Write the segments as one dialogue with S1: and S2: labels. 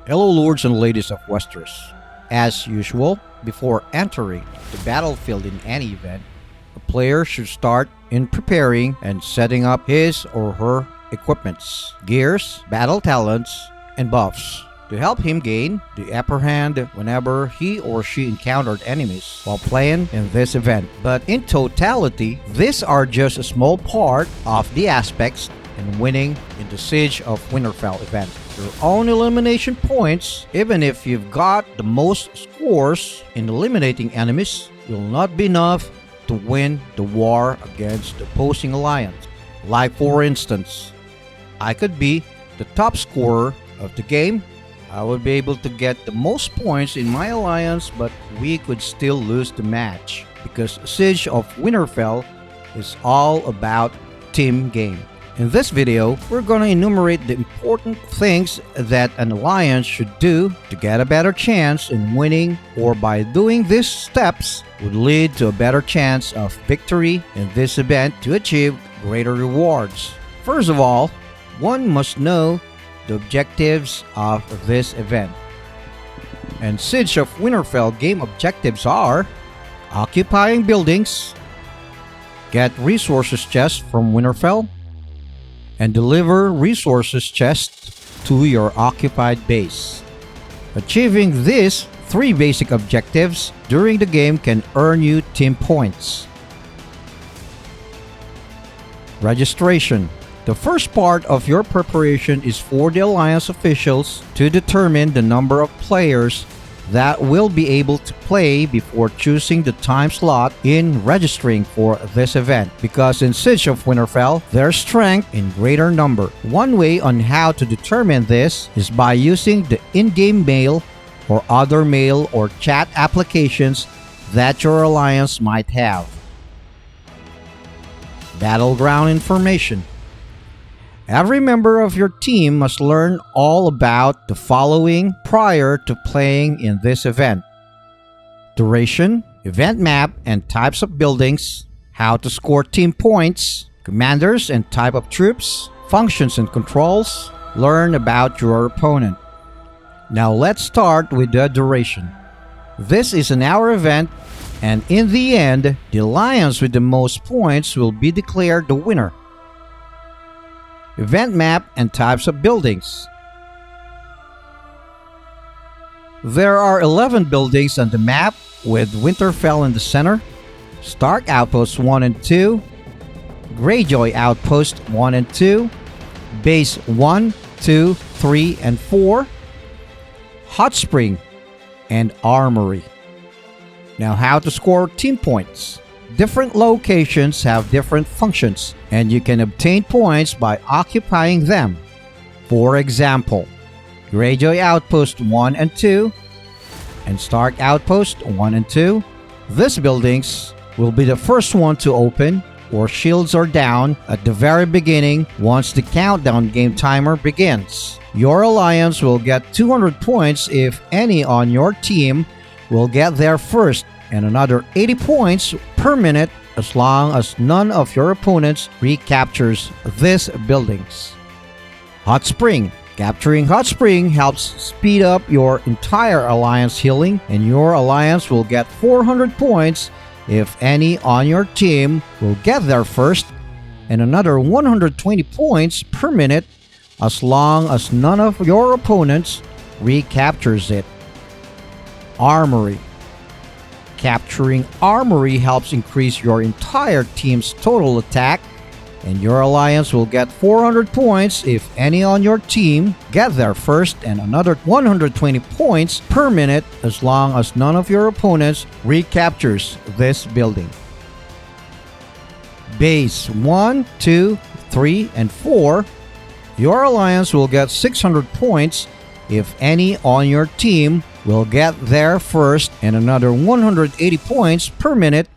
S1: Hello lords and ladies of Westeros. As usual, before entering the battlefield in any event, a player should start in preparing and setting up his or her equipments, gears, battle talents, and buffs to help him gain the upper hand whenever he or she encountered enemies while playing in this event. But in totality, these are just a small part of the aspects in winning in the Siege of Winterfell event. Your own elimination points, even if you've got the most scores in eliminating enemies, will not be enough to win the war against the opposing alliance. Like for instance, I could be the top scorer of the game, I would be able to get the most points in my alliance, but we could still lose the match because Siege of Winterfell is all about team game. In this video, we're going to enumerate the important things that an alliance should do to get a better chance in winning, or by doing these steps would lead to a better chance of victory in this event to achieve greater rewards. First of all, one must know the objectives of this event. And Siege of Winterfell game objectives are occupying buildings, get resources chests from Winterfell, and deliver resources chests to your occupied base. Achieving these three basic objectives during the game can earn you team points. Registration. The first part of your preparation is for the Alliance officials to determine the number of players that will be able to play before choosing the time slot in registering for this event, because in Siege of Winterfell, there's strength in greater number. One way on how to determine this is by using the in-game mail or other mail or chat applications that your alliance might have. Battleground information. Every member of your team must learn all about the following prior to playing in this event: duration, event map and types of buildings, how to score team points, commanders and type of troops, functions and controls. Learn about your opponent. Now let's start with the duration. This is an hour event, and in the end, the alliance with the most points will be declared the winner. Event map and types of buildings. There are 11 buildings on the map, with Winterfell in the center, Stark Outpost 1 and 2, Greyjoy Outpost 1 and 2, Base 1, 2, 3, and 4, Hot Spring, and Armory. Now, how to score team points. Different locations have different functions, and you can obtain points by occupying them. For example, Greyjoy Outpost 1 and 2 and Stark Outpost 1 and 2. These buildings will be the first one to open, or shields are down at the very beginning once the countdown game timer begins. Your alliance will get 200 points if any on your team will get there first, and another 80 points per minute as long as none of your opponents recaptures these buildings. Hot Spring. Capturing Hot Spring helps speed up your entire alliance healing, and your alliance will get 400 points if any on your team will get there first, and another 120 points per minute as long as none of your opponents recaptures it. Armory. Capturing Armory helps increase your entire team's total attack, and your alliance will get 400 points if any on your team get there first, and another 120 points per minute as long as none of your opponents recaptures this building. Base 1, 2, 3, and 4. Your alliance will get 600 points if any on your team will get there first, and another 180 points per minute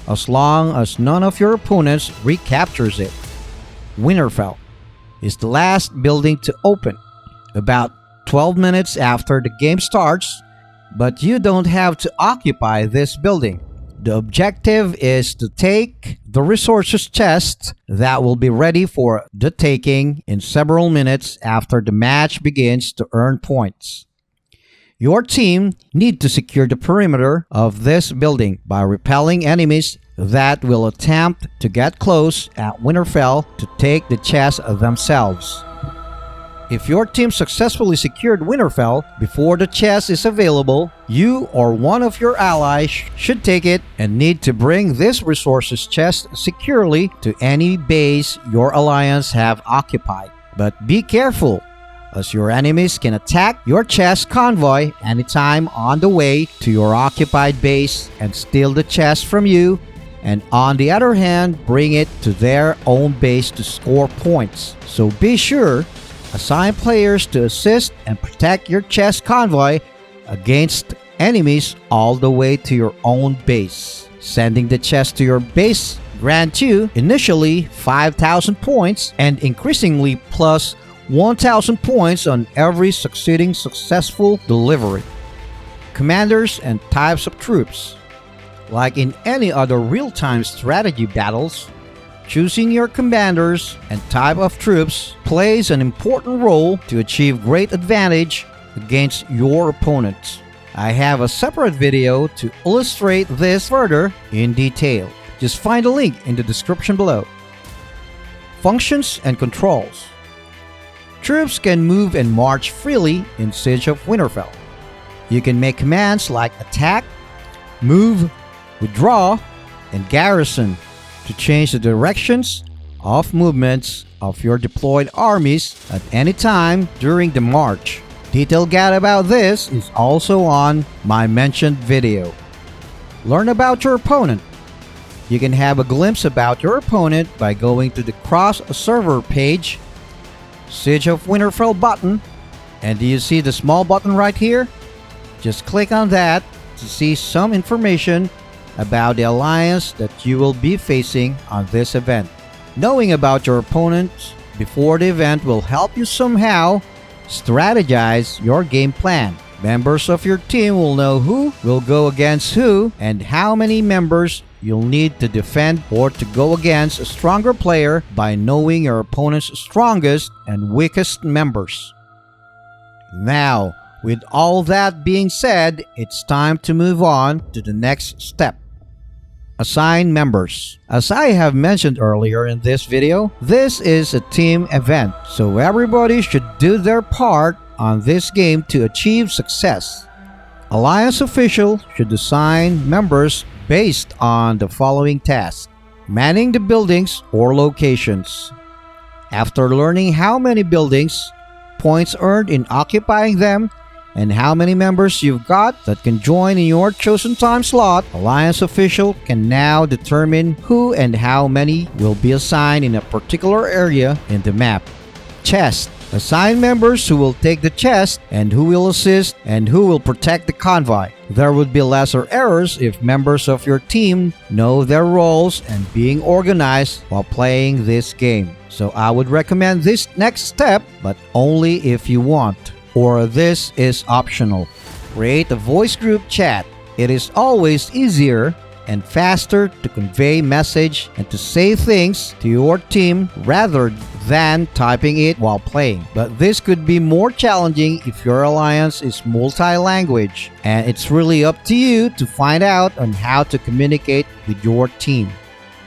S1: as long as none of your opponents recaptures it. Winterfell is the last building to open, about 12 minutes after the game starts, but you don't have to occupy this building. The objective is to take the resources chest that will be ready for the taking in several minutes after the match begins to earn points. Your team need to secure the perimeter of this building by repelling enemies that will attempt to get close at Winterfell to take the chest themselves. If your team successfully secured Winterfell before the chest is available, you or one of your allies should take it and need to bring this resources chest securely to any base your alliance have occupied. But be careful, as your enemies can attack your chest convoy anytime on the way to your occupied base and steal the chest from you, and on the other hand, bring it to their own base to score points. So be sure, assign players to assist and protect your chest convoy against enemies all the way to your own base. Sending the chest to your base grants you initially 5,000 points and increasingly plus 1,000 points on every succeeding successful delivery. Commanders and types of troops. Like in any other real-time strategy battles, choosing your commanders and type of troops plays an important role to achieve great advantage against your opponents. I have a separate video to illustrate this further in detail. Just find a link in the description below. Functions and controls. Troops can move and march freely in Siege of Winterfell. You can make commands like attack, move, withdraw, and garrison to change the directions of movements of your deployed armies at any time during the march. Detailed guide about this is also on my mentioned video. Learn about your opponent. You can have a glimpse about your opponent by going to the cross server page, Siege of Winterfell button, and do you see the small button right here? Just click on that to see some information about the alliance that you will be facing on this event. Knowing about your opponents before the event will help you somehow strategize your game plan. Members of your team will know who will go against who and how many members you'll need to defend or to go against a stronger player by knowing your opponent's strongest and weakest members. Now, with all that being said, it's time to move on to the next step. Assign members. As I have mentioned earlier in this video, this is a team event, so everybody should do their part on this game to achieve success. Alliance official should assign members based on the following tasks: manning the buildings or locations. After learning how many buildings, points earned in occupying them, and how many members you've got that can join in your chosen time slot, Alliance official can now determine who and how many will be assigned in a particular area in the map. Chest. Assign members who will take the chest and who will assist and who will protect the convoy. There would be lesser errors if members of your team know their roles and being organized while playing this game. So I would recommend this next step, but only if you want, or this is optional. Create a voice group chat. It is always easier and faster to convey message and to say things to your team rather than typing it while playing. But this could be more challenging if your alliance is multi-language, and it's really up to you to find out on how to communicate with your team.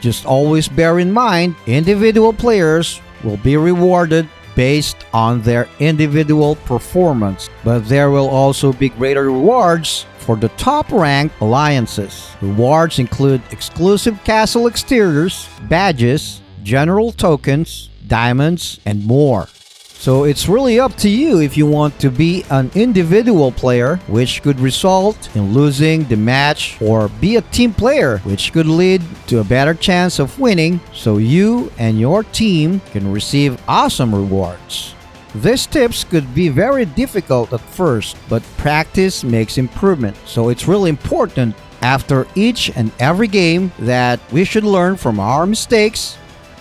S1: Just always bear in mind, individual players will be rewarded based on their individual performance, but there will also be greater rewards for the top-ranked alliances. Rewards include exclusive castle exteriors, badges, general tokens, diamonds, and more. So it's really up to you if you want to be an individual player, which could result in losing the match, or be a team player, which could lead to a better chance of winning, so you and your team can receive awesome rewards. These tips could be very difficult at first, but practice makes improvement. So it's really important after each and every game that we should learn from our mistakes.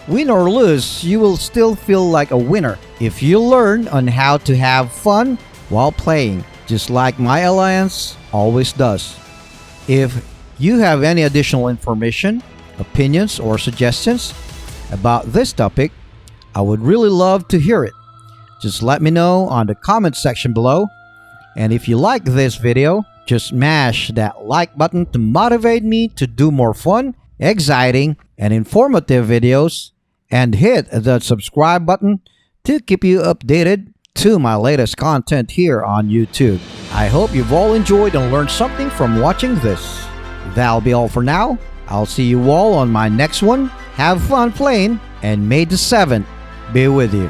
S1: Win or lose, you will still feel like a winner if you learn on how to have fun while playing, just like my alliance always does. If you have any additional information, opinions, or suggestions about this topic, I would really love to hear it. Just let me know on the comment section below. And if you like this video, just smash that like button to motivate me to do more fun, exciting, and informative videos, and hit the subscribe button to keep you updated to my latest content here on YouTube. I hope you've all enjoyed and learned something from watching this. That'll be all for now. I'll see you all on my next one. Have fun playing, and may the 7th be with you.